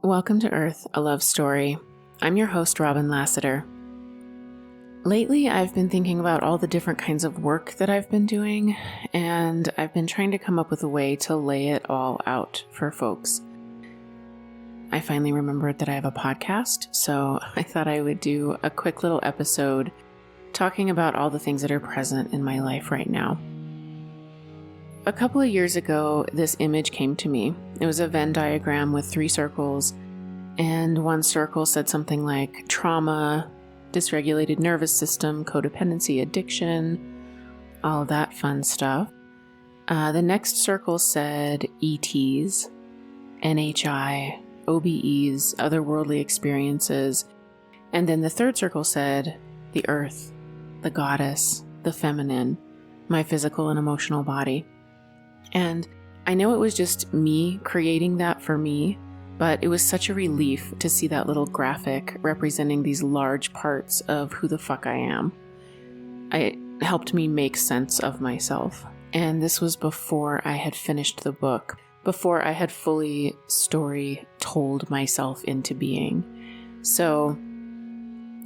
Welcome to Earth, a Love Story. I'm your host, Robin Lassiter. Lately, I've been thinking about all the different kinds of work that I've been doing, and I've been trying to come up with a way to lay it all out for folks. I finally remembered that I have a podcast, so I thought I would do a quick little episode talking about all the things that are present in my life right now. A couple of years ago, this image came to me. It was a Venn diagram with 3 circles, and one circle said something like trauma, dysregulated nervous system, codependency, addiction, all that fun stuff. The next circle said ETs, NHI, OBEs, otherworldly experiences, and then the third circle said the earth, the goddess, the feminine, my physical and emotional body. And I know it was just me creating that for me, but it was such a relief to see that little graphic representing these large parts of who the fuck I am. It helped me make sense of myself. And this was before I had finished the book, before I had fully story told myself into being. So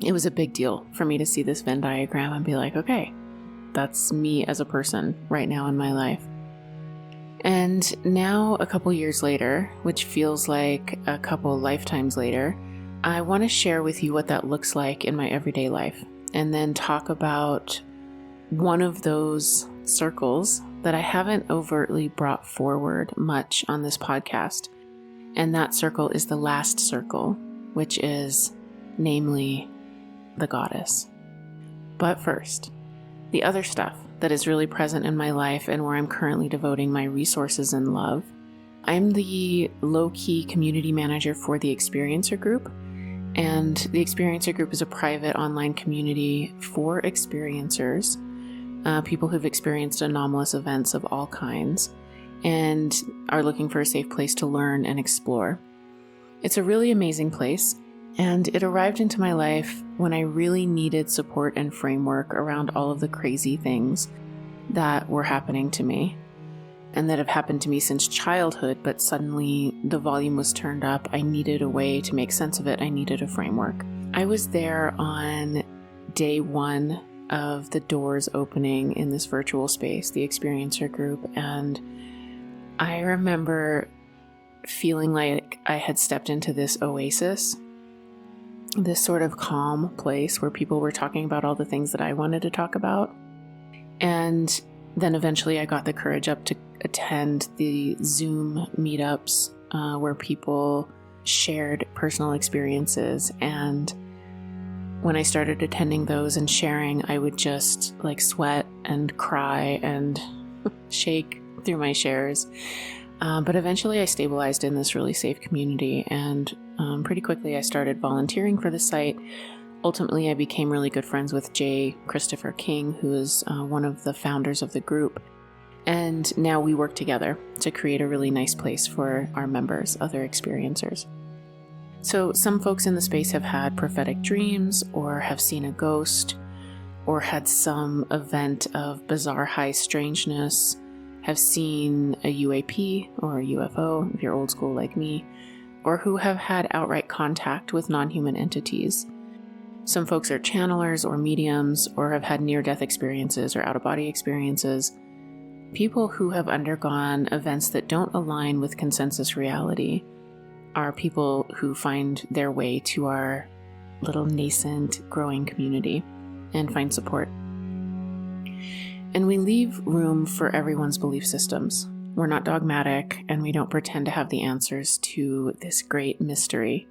it was a big deal for me to see this Venn diagram and be like, okay, that's me as a person right now in my life. And now, a couple years later, which feels like a couple lifetimes later, I want to share with you what that looks like in my everyday life, and then talk about one of those circles that I haven't overtly brought forward much on this podcast. And that circle is the last circle, which is, namely, the goddess. But first, the other stuff that is really present in my life and where I'm currently devoting my resources and love. I'm the low-key community manager for the Experiencer Group, and the Experiencer Group is a private online community for experiencers, people who've experienced anomalous events of all kinds, and are looking for a safe place to learn and explore. It's a really amazing place, and it arrived into my life when I really needed support and framework around all of the crazy things that were happening to me and that have happened to me since childhood, but suddenly the volume was turned up. I needed a way to make sense of it. I needed a framework. I was there on day 1 of the doors opening in this virtual space, the Experiencer Group, and I remember feeling like I had stepped into this oasis, this sort of calm place where people were talking about all the things that I wanted to talk about. And then eventually I got the courage up to attend the Zoom meetups where people shared personal experiences. And when I started attending those and sharing, I would just sweat and cry and shake through my shares. But eventually I stabilized in this really safe community, and pretty quickly I started volunteering for the site. Ultimately, I became really good friends with J. Christopher King, who is one of the founders of the group. And now we work together to create a really nice place for our members, other experiencers. So some folks in the space have had prophetic dreams, or have seen a ghost, or had some event of bizarre high strangeness, have seen a UAP or a UFO, if you're old school like me, or who have had outright contact with non-human entities. Some folks are channelers or mediums, or have had near-death experiences or out-of-body experiences. People who have undergone events that don't align with consensus reality are people who find their way to our little nascent growing community and find support. And we leave room for everyone's belief systems. We're not dogmatic, and we don't pretend to have the answers to this great mystery.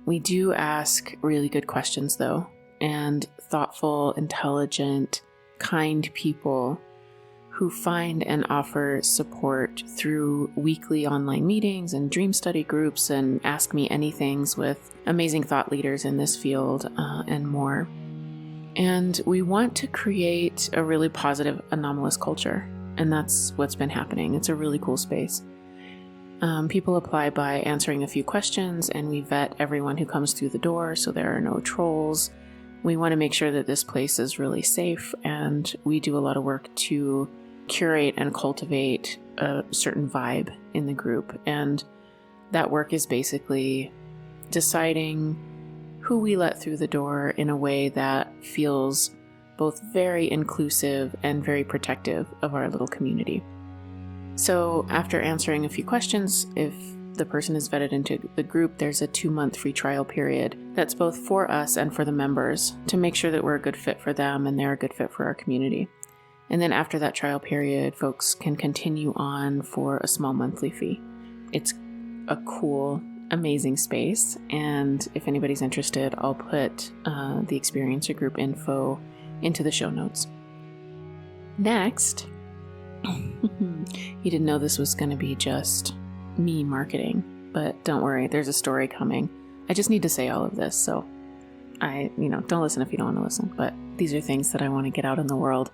We do ask really good questions, though, and thoughtful, intelligent, kind people who find and offer support through weekly online meetings and dream study groups and Ask Me Anythings with amazing thought leaders in this field and more. And we want to create a really positive, anomalous culture. And that's what's been happening. It's a really cool space. People apply by answering a few questions, and we vet everyone who comes through the door so there are no trolls. We want to make sure that this place is really safe, and we do a lot of work to curate and cultivate a certain vibe in the group. And that work is basically deciding who we let through the door in a way that feels both very inclusive and very protective of our little community. So after answering a few questions, if the person is vetted into the group, there's a 2-month free trial period that's both for us and for the members to make sure that we're a good fit for them and they're a good fit for our community. And then after that trial period, folks can continue on for a small monthly fee. It's a cool, amazing space, and if anybody's interested, I'll put the Experiencer Group info into the show notes. Next, you didn't know this was going to be just me marketing, but don't worry, there's a story coming. I just need to say all of this, so don't listen if you don't want to listen, but these are things that I want to get out in the world.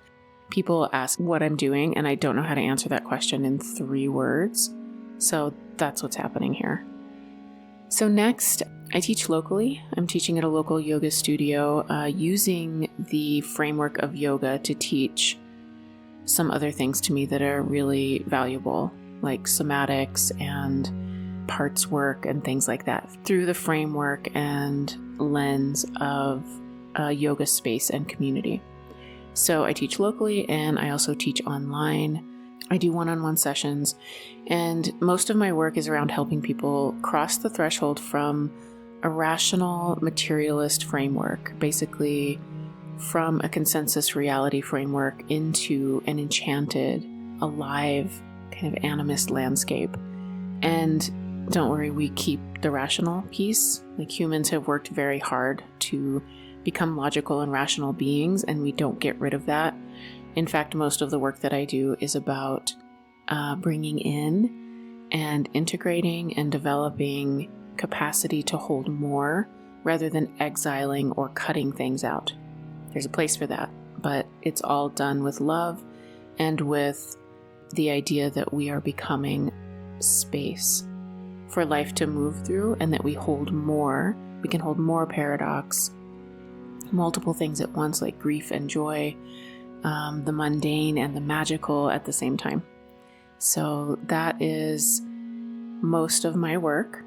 People ask what I'm doing, and I don't know how to answer that question in 3 words, so that's what's happening here. So next, I teach locally. I'm teaching at a local yoga studio using the framework of yoga to teach some other things to me that are really valuable, like somatics and parts work and things like that, through the framework and lens of yoga space and community. So I teach locally and I also teach online. I do one-on-one sessions, and most of my work is around helping people cross the threshold from a rational materialist framework, basically from a consensus reality framework into an enchanted, alive, kind of animist landscape. And don't worry, we keep the rational piece. Like, humans have worked very hard to become logical and rational beings, and we don't get rid of that. In fact, most of the work that I do is about bringing in and integrating and developing capacity to hold more rather than exiling or cutting things out. There's a place for that, but it's all done with love and with the idea that we are becoming space for life to move through, and that we hold more. We can hold more paradox, multiple things at once, like grief and joy, the mundane and the magical at the same time. So that is most of my work.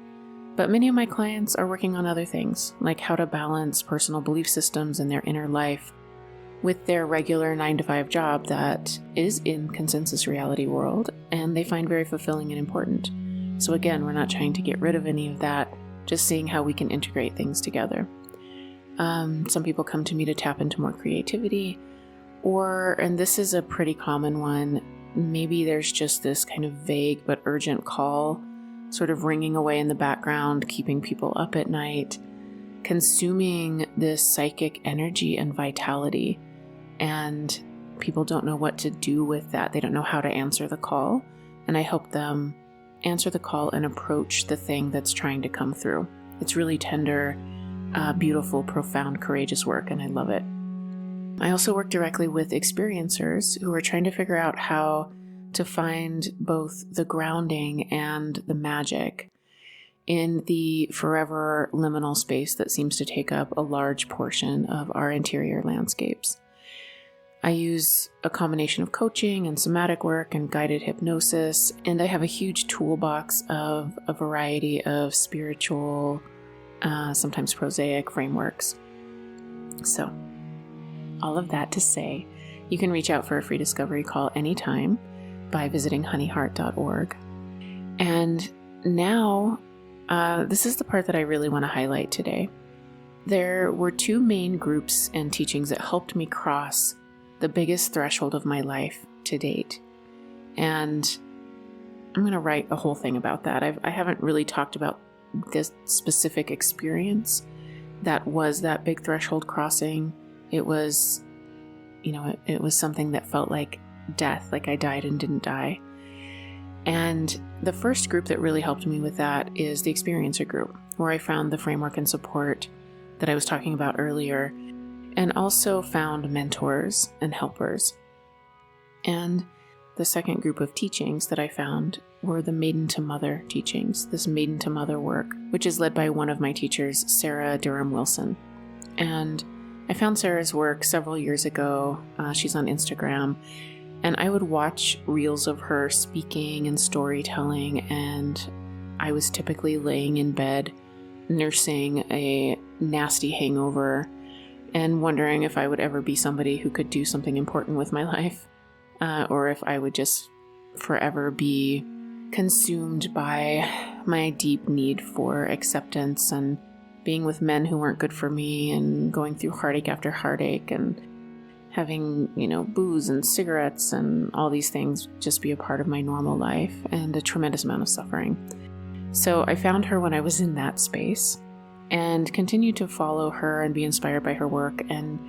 But many of my clients are working on other things, like how to balance personal belief systems and their inner life with their regular 9-to-5 job that is in consensus reality world, and they find very fulfilling and important. So again, we're not trying to get rid of any of that, just seeing how we can integrate things together. Some people come to me to tap into more creativity, and this is a pretty common one, maybe there's just this kind of vague but urgent call sort of ringing away in the background, keeping people up at night, consuming this psychic energy and vitality, and people don't know what to do with that. They don't know how to answer the call, and I help them answer the call and approach the thing that's trying to come through. It's really tender, beautiful, profound, courageous work, and I love it. I also work directly with experiencers who are trying to figure out how to find both the grounding and the magic in the forever liminal space that seems to take up a large portion of our interior landscapes. I use a combination of coaching and somatic work and guided hypnosis, and I have a huge toolbox of a variety of spiritual, sometimes prosaic frameworks. So, all of that to say, you can reach out for a free discovery call anytime by visiting honeyheart.org. And now, this is the part that I really want to highlight today. There were 2 main groups and teachings that helped me cross the biggest threshold of my life to date. And I'm going to write a whole thing about that. I haven't really talked about this specific experience that was that big threshold crossing. It was, it was something that felt like death, like I died and didn't die. And the first group that really helped me with that is the Experiencer Group, where I found the framework and support that I was talking about earlier, and also found mentors and helpers. And the second group of teachings that I found were the Maiden to Mother teachings, this Maiden to Mother work, which is led by one of my teachers, Sarah Durham Wilson. And I found Sarah's work several years ago. She's on Instagram, and I would watch reels of her speaking and storytelling, and I was typically laying in bed nursing a nasty hangover and wondering if I would ever be somebody who could do something important with my life, or if I would just forever be consumed by my deep need for acceptance and being with men who weren't good for me and going through heartache after heartache and having, booze and cigarettes and all these things just be a part of my normal life and a tremendous amount of suffering. So I found her when I was in that space and continued to follow her and be inspired by her work. And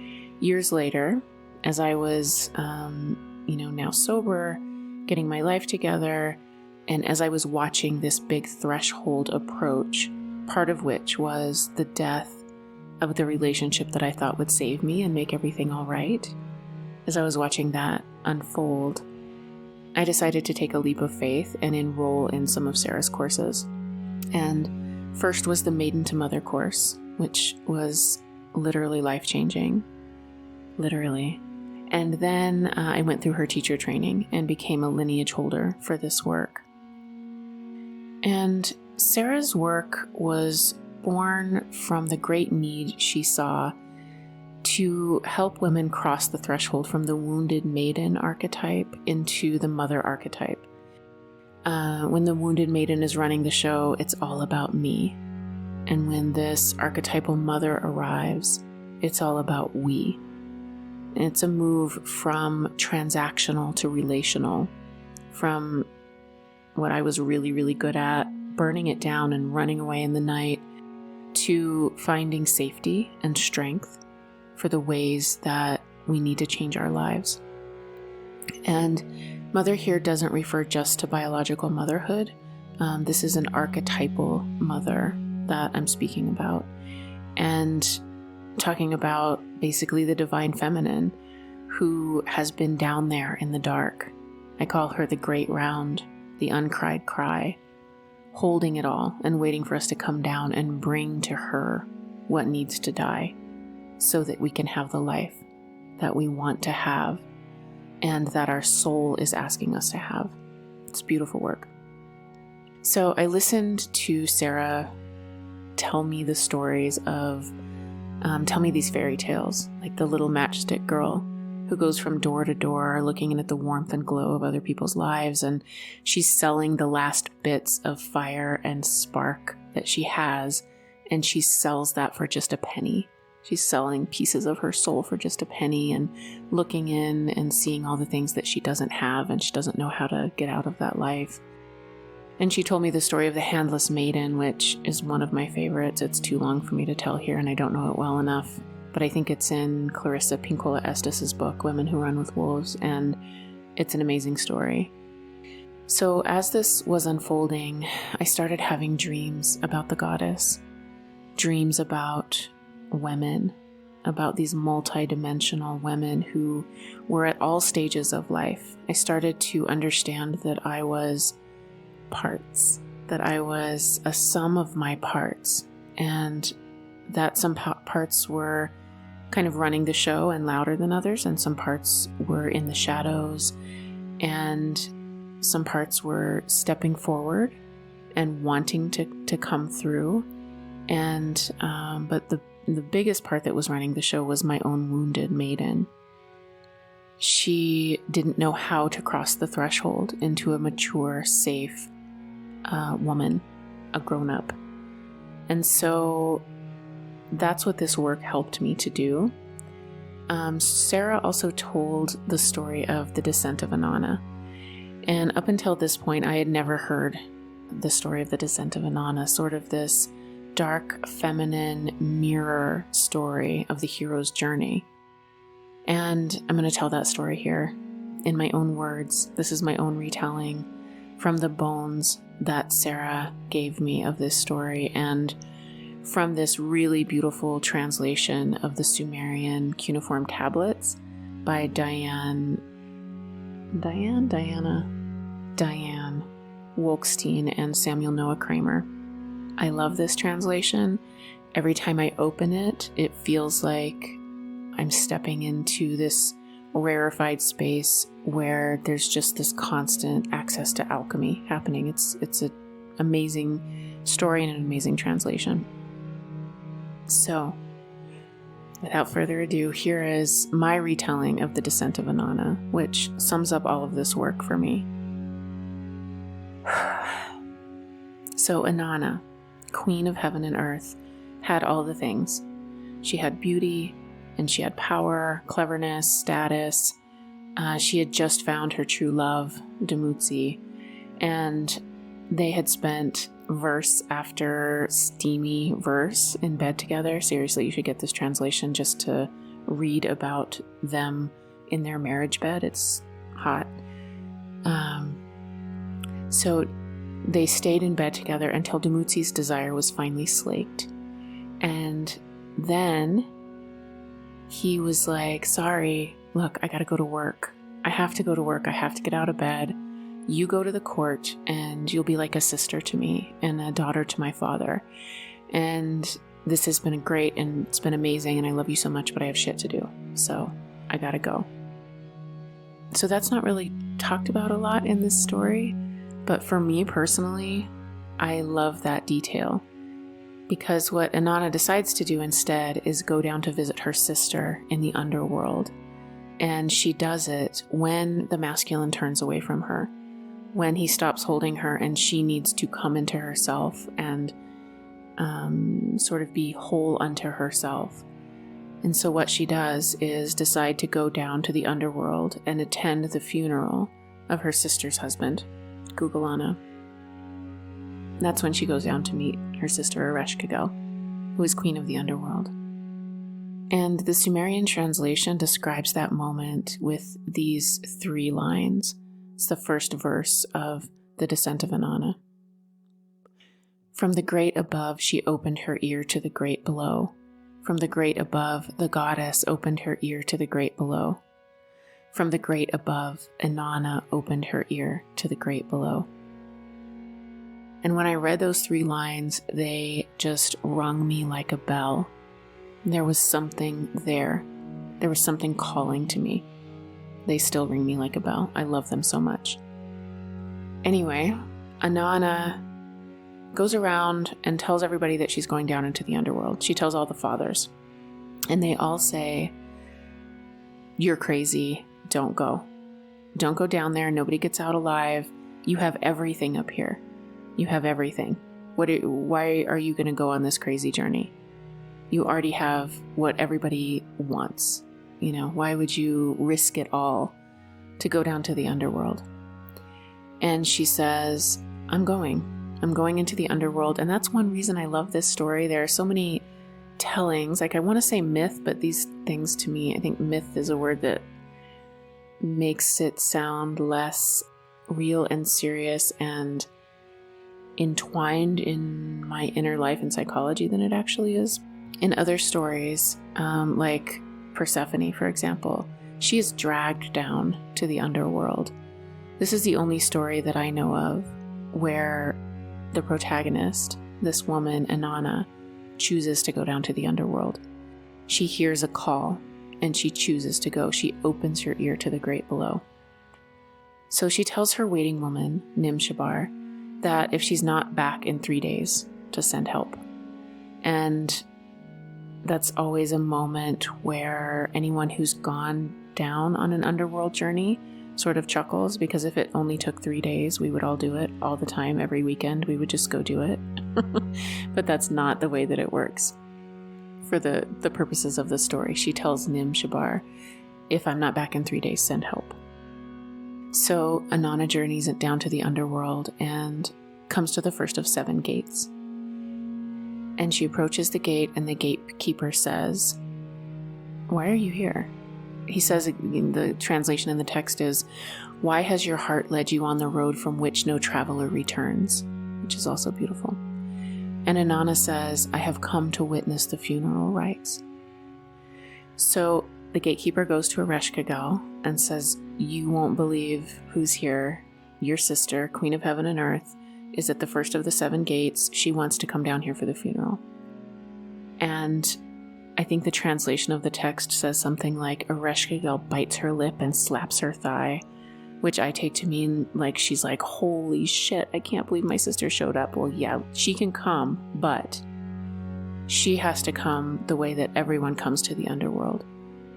years later, as I was, now sober, getting my life together, and as I was watching this big threshold approach, part of which was the death of the relationship that I thought would save me and make everything all right. As I was watching that unfold, I decided to take a leap of faith and enroll in some of Sarah's courses. And first was the Maiden to Mother course, which was literally life-changing. Literally. And then I went through her teacher training and became a lineage holder for this work. And Sarah's work was born from the great need she saw to help women cross the threshold from the wounded maiden archetype into the mother archetype. When the wounded maiden is running the show, it's all about me. And when this archetypal mother arrives, it's all about we. And it's a move from transactional to relational, from what I was really, really good at, burning it down and running away in the night, to finding safety and strength for the ways that we need to change our lives. And mother here doesn't refer just to biological motherhood. This is an archetypal mother that I'm speaking about, and talking about basically the divine feminine who has been down there in the dark. I call her the great round, the uncried cry, holding it all and waiting for us to come down and bring to her what needs to die so that we can have the life that we want to have and that our soul is asking us to have. It's beautiful work. So I listened to Sarah tell me the stories of, tell me these fairy tales, like the little matchstick girl who goes from door to door looking in at the warmth and glow of other people's lives, and she's selling the last bits of fire and spark that she has, and she sells that for just a penny. She's selling pieces of her soul for just a penny and looking in and seeing all the things that she doesn't have and she doesn't know how to get out of that life. And she told me the story of the handless maiden, which is one of my favorites. It's too long for me to tell here and I don't know it well enough, but I think it's in Clarissa Pinkola Estes' book, Women Who Run with Wolves, and it's an amazing story. So as this was unfolding, I started having dreams about the goddess, dreams about women, about these multi-dimensional women who were at all stages of life. I started to understand that I was parts, that I was a sum of my parts, and that some parts were kind of running the show and louder than others, and some parts were in the shadows, and some parts were stepping forward and wanting to come through. And but the biggest part that was running the show was my own wounded maiden. She didn't know how to cross the threshold into a mature, safe woman, a grown-up. And so that's what this work helped me to do. Sarah also told the story of the descent of Innana. And up until this point, I had never heard the story of the descent of Innana, sort of this dark, feminine mirror story of the hero's journey. And I'm going to tell that story here in my own words. This is my own retelling from the bones that Sarah gave me of this story, and from this really beautiful translation of the Sumerian cuneiform tablets by Diane Wolkstein and Samuel Noah Kramer. I love this translation. Every time I open it, it feels like I'm stepping into this rarefied space where there's just this constant access to alchemy happening. It's an amazing story and an amazing translation. So, without further ado, here is my retelling of the descent of Innana, which sums up all of this work for me. So Innana, queen of heaven and earth, had all the things. She had beauty, and she had power, cleverness, status. She had just found her true love, Dumutzi, and they had spent verse after steamy verse in bed together. Seriously, you should get this translation just to read about them in their marriage bed. It's hot. So they stayed in bed together until Dumutzi's desire was finally slaked. And then he was like, sorry, look, I gotta go to work. I have to go to work. I have to get out of bed. You go to the court and you'll be like a sister to me and a daughter to my father. And this has been great and it's been amazing and I love you so much, but I have shit to do. So I gotta go. So that's not really talked about a lot in this story. But for me personally, I love that detail. Because what Innana decides to do instead is go down to visit her sister in the underworld. And she does it when the masculine turns away from her. When he stops holding her and she needs to come into herself and sort of be whole unto herself. And so what she does is decide to go down to the underworld and attend the funeral of her sister's husband, Gugalana. That's when she goes down to meet her sister Ereshkigal, who is queen of the underworld. And the Sumerian translation describes that moment with these 3 lines. It's the first verse of the descent of Innana. From the great above, she opened her ear to the great below. From the great above, the goddess opened her ear to the great below. From the great above, Innana opened her ear to the great below. And when I read those 3 lines, they just rung me like a bell. There was something there. There was something calling to me. They still ring me like a bell. I love them so much. Anyway, Innana goes around and tells everybody that she's going down into the underworld. She tells all the fathers. And they all say, you're crazy. Don't go. Don't go down there. Nobody gets out alive. You have everything up here. You have everything. Why are you going to go on this crazy journey? You already have what everybody wants. You know, why would you risk it all to go down to the underworld? And she says, I'm going into the underworld. And that's one reason I love this story. There are so many tellings. Like, I want to say myth, but these things to me, I think myth is a word that makes it sound less real and serious and entwined in my inner life and psychology than it actually is. In other stories, like Persephone, for example, she is dragged down to the underworld. This is the only story that I know of where the protagonist, this woman, Innana, chooses to go down to the underworld. She hears a call and she chooses to go. She opens her ear to the great below. So she tells her waiting woman, Nimshabar, that if she's not back in 3 days, to send help. And that's always a moment where anyone who's gone down on an underworld journey sort of chuckles, because if it only took 3 days, we would all do it all the time, every weekend. We would just go do it. But that's not the way that it works. For the purposes of the story, she tells Nimshabar, if I'm not back in 3 days, send help. So Innana journeys down to the underworld and comes to the first of 7 gates. And she approaches the gate, and the gatekeeper says, why are you here? He says, the translation in the text is, why has your heart led you on the road from which no traveler returns? Which is also beautiful. And Innana says, I have come to witness the funeral rites. So the gatekeeper goes to Ereshkigal and says, you won't believe who's here. Your sister, Queen of Heaven and Earth, is at the first of the 7 gates. She wants to come down here for the funeral. And I think the translation of the text says something like, Ereshkigal bites her lip and slaps her thigh, which I take to mean like she's like, holy shit, I can't believe my sister showed up. Well, yeah, she can come, but she has to come the way that everyone comes to the underworld.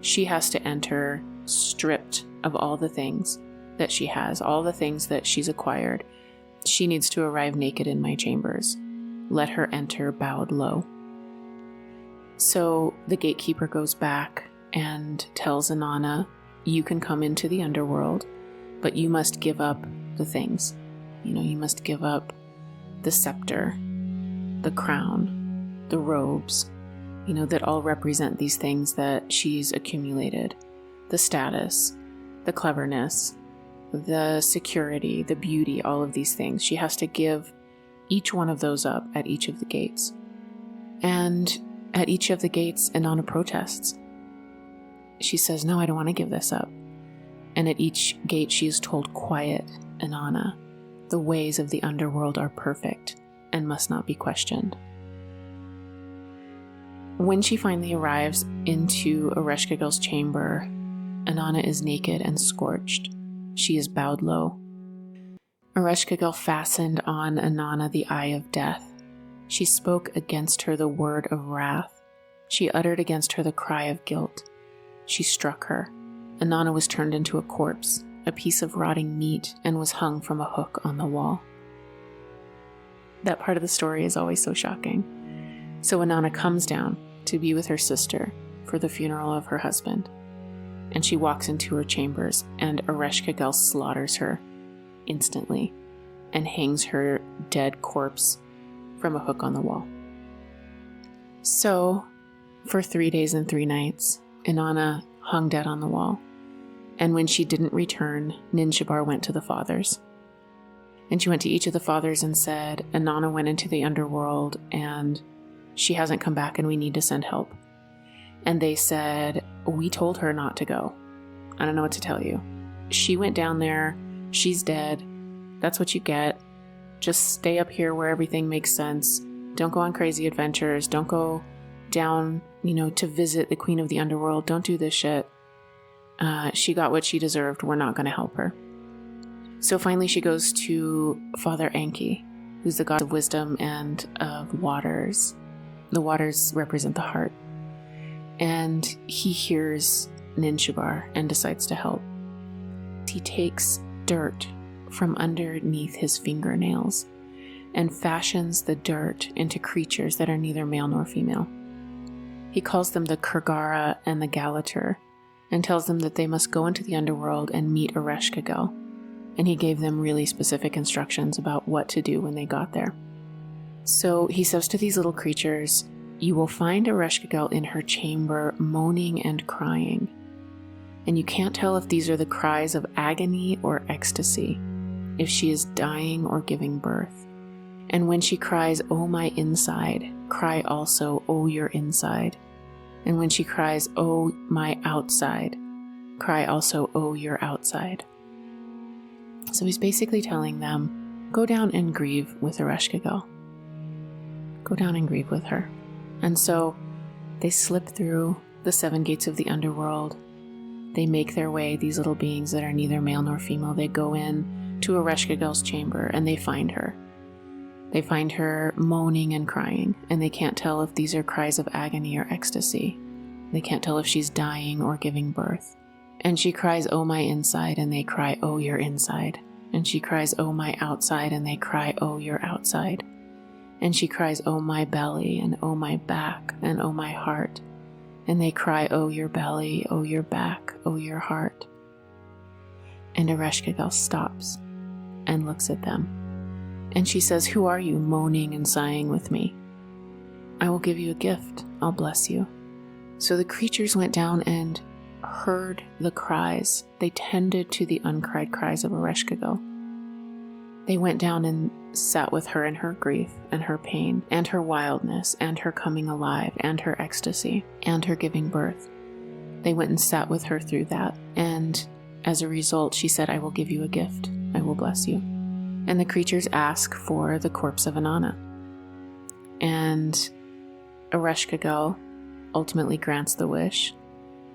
She has to enter stripped of all the things that she has, all the things that she's acquired. She needs to arrive naked in my chambers. Let her enter bowed low. So the gatekeeper goes back and tells Innana, you can come into the underworld, but you must give up the things. You must give up the scepter, the crown, the robes, that all represent these things that she's accumulated. The status, the cleverness, the security, the beauty, all of these things. She has to give each one of those up at each of the gates. And at each of the gates, Innana protests. She says, no, I don't want to give this up. And at each gate, she is told, quiet, Innana. The ways of the underworld are perfect and must not be questioned. When she finally arrives into Ereshkigal's chamber, Innana is naked and scorched. She is bowed low. Ereshkigal fastened on Innana the eye of death. She spoke against her the word of wrath. She uttered against her the cry of guilt. She struck her. Innana was turned into a corpse, a piece of rotting meat, and was hung from a hook on the wall. That part of the story is always so shocking. So Innana comes down to be with her sister for the funeral of her husband, and she walks into her chambers, and Ereshkigal slaughters her instantly and hangs her dead corpse from a hook on the wall. So, for 3 days and 3 nights, Innana hung dead on the wall. And when she didn't return, Ninshabar went to the fathers. And she went to each of the fathers and said, Innana went into the underworld and she hasn't come back and we need to send help. And they said, we told her not to go. I don't know what to tell you. She went down there. She's dead. That's what you get. Just stay up here where everything makes sense. Don't go on crazy adventures. Don't go down, to visit the queen of the underworld. Don't do this shit. She got what she deserved. We're not going to help her. So finally she goes to Father Enki, who's the god of wisdom and of waters. The waters represent the heart. And he hears Ninshabar and decides to help. He takes dirt from underneath his fingernails and fashions the dirt into creatures that are neither male nor female. He calls them the Kurgara and the Galater and tells them that they must go into the underworld and meet Ereshkigal. And he gave them really specific instructions about what to do when they got there. So he says to these little creatures, you will find Ereshkigal in her chamber moaning and crying. And you can't tell if these are the cries of agony or ecstasy, if she is dying or giving birth. And when she cries, "Oh, my inside," cry also, "Oh, your inside." And when she cries, "Oh, my outside," cry also, "Oh, your outside." So he's basically telling them, go down and grieve with Ereshkigal. Go down and grieve with her. And so they slip through the 7 gates of the underworld. They make their way, these little beings that are neither male nor female. They go in to Ereshkigal's chamber and they find her. They find her moaning and crying, and they can't tell if these are cries of agony or ecstasy. They can't tell if she's dying or giving birth. And she cries, "Oh, my inside," and they cry, "Oh, your inside." And she cries, "Oh, my outside," and they cry, "Oh, your outside." And she cries, "Oh, my belly," and "Oh, my back," and "Oh, my heart." And they cry, "Oh, your belly, oh, your back, oh, your heart." And Ereshkigal stops and looks at them. And she says, "Who are you, moaning and sighing with me? I will give you a gift. I'll bless you." So the creatures went down and heard the cries. They tended to the uncried cries of Ereshkigal. They went down and sat with her in her grief and her pain and her wildness and her coming alive and her ecstasy and her giving birth. They went and sat with her through that. And as a result, she said, "I will give you a gift. I will bless you." And the creatures ask for the corpse of Innana. And Ereshkigal ultimately grants the wish.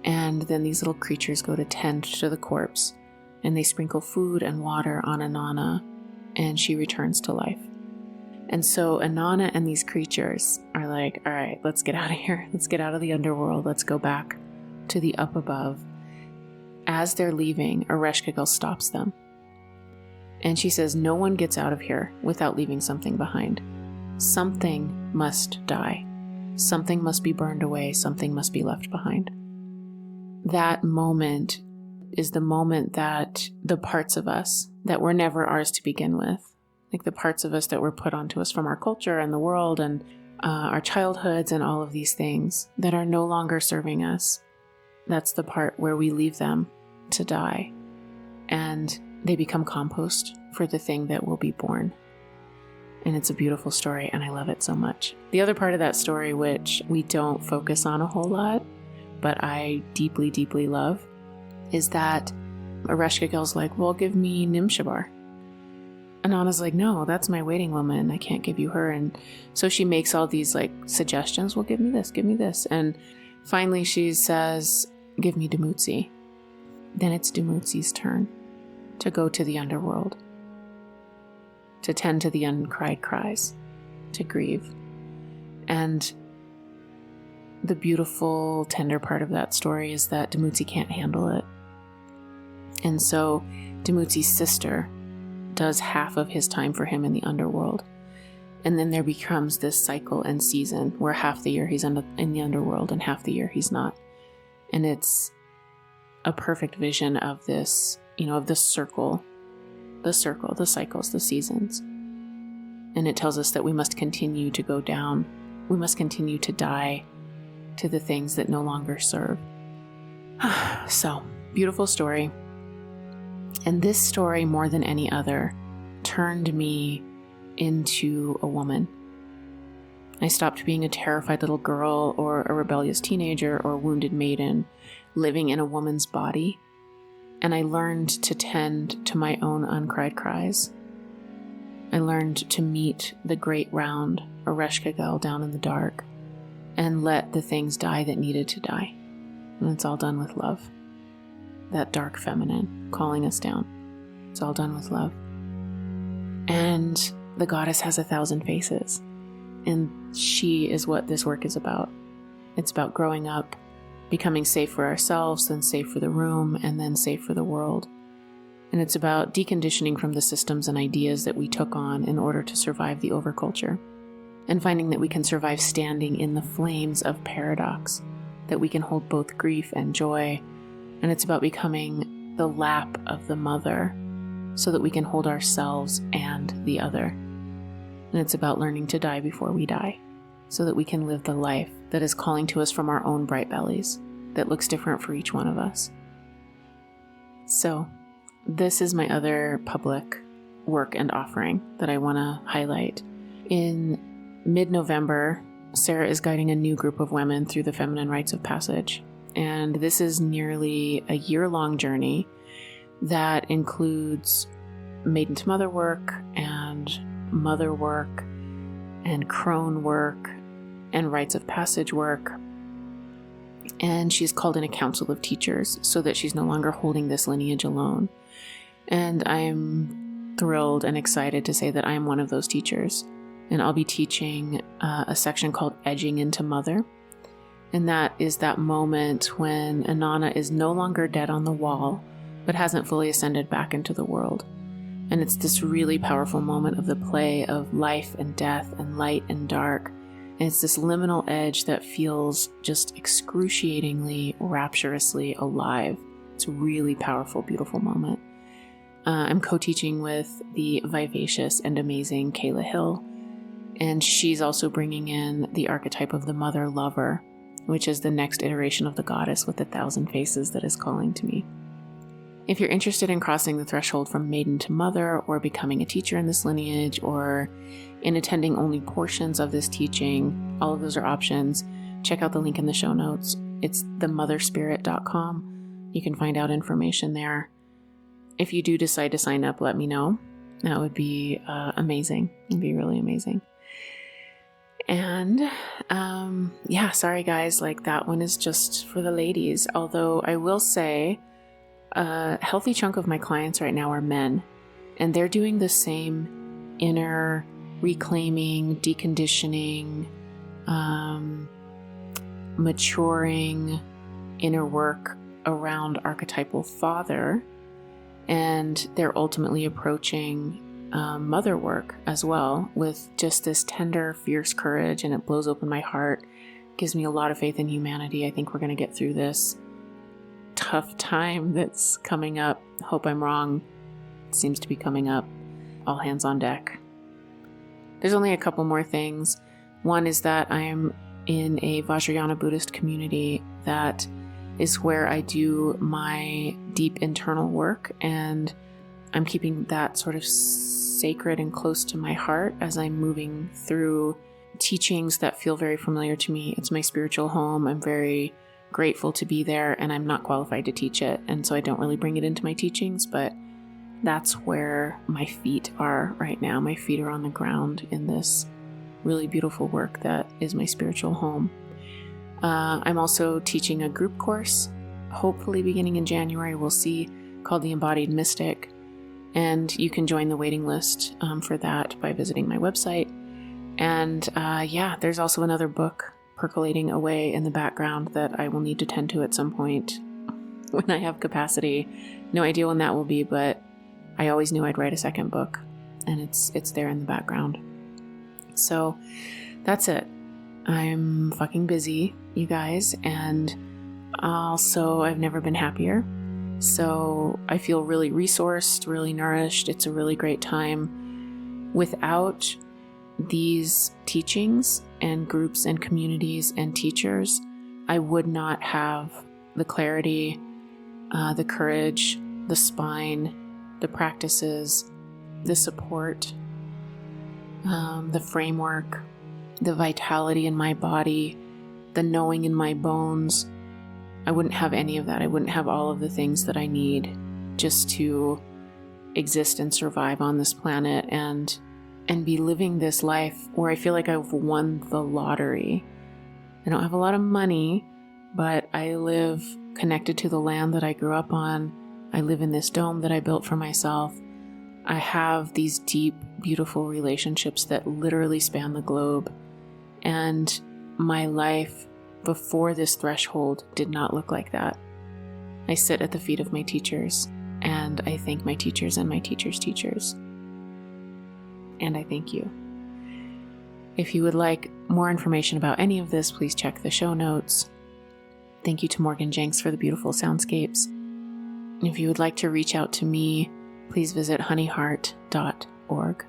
And then these little creatures go to tend to the corpse, and they sprinkle food and water on Innana, and she returns to life. And so Innana and these creatures are like, all right, let's get out of here. Let's get out of the underworld. Let's go back to the up above. As they're leaving, Ereshkigal stops them. And she says, no one gets out of here without leaving something behind. Something must die. Something must be burned away. Something must be left behind. That moment is the moment that the parts of us that were never ours to begin with, like the parts of us that were put onto us from our culture and the world and our childhoods and all of these things that are no longer serving us, that's the part where we leave them to die. And they become compost for the thing that will be born. And it's a beautiful story, and I love it so much. The other part of that story, which we don't focus on a whole lot, but I deeply, deeply love, is that Ereshkigal's like, well, give me Nimshabar. And Anna's like, no, that's my waiting woman. I can't give you her. And so she makes all these like suggestions. Well, give me this, give me this. And finally she says, give me Dumutzi. Then it's Dumutzi's turn to go to the underworld, to tend to the uncried cries, to grieve. And the beautiful, tender part of that story is that Dumutzi can't handle it. And so Dumutzi's sister does half of his time for him in the underworld. And then there becomes this cycle and season where half the year he's in the underworld and half the year he's not. And it's a perfect vision of this, of the circle, the cycles, the seasons. And it tells us that we must continue to go down. We must continue to die to the things that no longer serve. So, beautiful story. And this story, more than any other, turned me into a woman. I stopped being a terrified little girl or a rebellious teenager or wounded maiden living in a woman's body. And I learned to tend to my own uncried cries. I learned to meet the great round Ereshkigal down in the dark and let the things die that needed to die. And it's all done with love. That dark feminine calling us down. It's all done with love. And the goddess has 1,000 faces. And she is what this work is about. It's about growing up, becoming safe for ourselves, then safe for the room, and then safe for the world. And it's about deconditioning from the systems and ideas that we took on in order to survive the overculture. And finding that we can survive standing in the flames of paradox, that we can hold both grief and joy. And it's about becoming the lap of the mother so that we can hold ourselves and the other. And it's about learning to die before we die so that we can live the life that is calling to us from our own bright bellies that looks different for each one of us. So this is my other public work and offering that I want to highlight. In mid-November, Sarah is guiding a new group of women through the feminine rites of passage. And this is nearly a year-long journey that includes maiden to mother work and mother work and crone work and rites of passage work. And she's called in a council of teachers so that she's no longer holding this lineage alone. And I'm thrilled and excited to say that I am one of those teachers. And I'll be teaching a section called Edging into Mother. And that is that moment when Innana is no longer dead on the wall, but hasn't fully ascended back into the world. And it's this really powerful moment of the play of life and death and light and dark. And it's this liminal edge that feels just excruciatingly, rapturously alive. It's a really powerful, beautiful moment. I'm co-teaching with the vivacious and amazing Kalah Hill. And she's also bringing in the archetype of the mother lover, which is the next iteration of the goddess with 1,000 faces that is calling to me. If you're interested in crossing the threshold from maiden to mother, or becoming a teacher in this lineage, or in attending only portions of this teaching, all of those are options. Check out the link in the show notes. It's themotherspirit.com. You can find out information there. If you do decide to sign up, let me know. That would be amazing. It'd be really amazing. And sorry guys, like that one is just for the ladies. Although I will say a healthy chunk of my clients right now are men, and they're doing the same inner reclaiming, deconditioning, maturing inner work around archetypal father, and they're ultimately approaching mother work as well with just this tender, fierce courage, and it blows open my heart, gives me a lot of faith in humanity. I think we're going to get through this tough time that's coming up. Hope I'm wrong. It seems to be coming up. All hands on deck. There's only a couple more things. One is that I'm in a Vajrayana Buddhist community that is where I do my deep internal work, and I'm keeping that sort of sacred and close to my heart as I'm moving through teachings that feel very familiar to me. It's my spiritual home. I'm very grateful to be there, and I'm not qualified to teach it, and so I don't really bring it into my teachings, but that's where my feet are right now. My feet are on the ground in this really beautiful work that is my spiritual home. I'm also teaching a group course, hopefully beginning in January, we'll see, called The Embodied Mystic. And you can join the waiting list for that by visiting my website. And there's also another book percolating away in the background that I will need to tend to at some point when I have capacity. No idea when that will be, but I always knew I'd write a second book, and it's there in the background. So that's it. I'm fucking busy, you guys, and also I've never been happier. So I feel really resourced, really nourished. It's a really great time. Without these teachings and groups and communities and teachers, I would not have the clarity, the courage, the spine, the practices, the support, the framework, the vitality in my body, the knowing in my bones. I wouldn't have any of that. I wouldn't have all of the things that I need just to exist and survive on this planet and be living this life where I feel like I've won the lottery. I don't have a lot of money, but I live connected to the land that I grew up on. I live in this dome that I built for myself. I have these deep, beautiful relationships that literally span the globe. And my life before this threshold did not look like that. I sit at the feet of my teachers, and I thank my teachers and my teachers' teachers. And I thank you. If you would like more information about any of this, please check the show notes. Thank you to Morgan Jenks for the beautiful soundscapes. If you would like to reach out to me, please visit honeyheart.org.